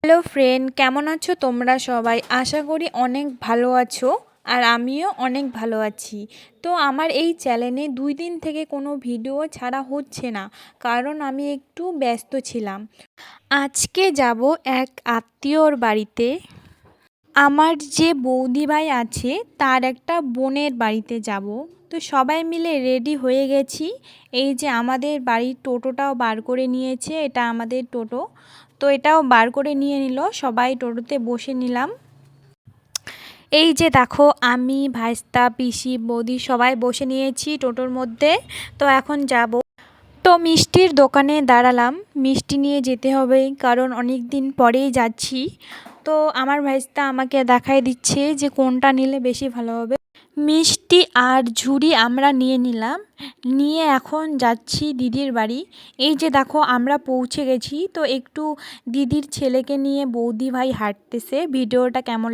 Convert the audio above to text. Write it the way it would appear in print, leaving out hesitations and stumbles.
Hello friend, কেমন আছো তোমরা সবাই? আশা করি অনেক ভালো আছো। আর আমিও অনেক ভালো আছি। তো আমার এই চ্যানেলে 2 দিন থেকে কোনো ভিডিও ছাড়া হচ্ছে না, কারণ আমি একটু ব্যস্ত ছিলাম। আজকে যাব এক আত্মীয়র বাড়িতে। আমার যে বৌদি ভাই আছে তার একটা বোনের বাড়িতে যাব। তো সবাই মিলে রেডি হয়ে গেছি। এই যে আমাদের বাড়ির টোটোটাও বার করে নিয়েছে, এটা আমাদের টোটো। তো এটাও বার করে নিয়ে নিল, সবাই টোটোতে বসে নিলাম। এই যে দেখো, আমি ভাইস্তা পিসি বৌদি সবাই বসে নিয়েছি টোটোর মধ্যে। তো এখন যাব। তো মিষ্টির দোকানে দাঁড়ালাম, মিষ্টি নিয়ে যেতে হবে, কারণ অনেক দিন পরেই যাচ্ছি। তো আমার ভাইস্তা আমাকে দেখাই দিচ্ছে যে কোনটা নিলে বেশি ভালো হবে। মিষ্টি আর ঝুড়ি আমরা নিয়ে নিলাম, নিয়ে এখন যাচ্ছি দিদির বাড়ি। এই যে দেখো, আমরা পৌঁছে গেছি। তো একটু দিদির ছেলেকে নিয়ে বৌদি ভাই হাঁটতেছে। ভিডিওটা কেমন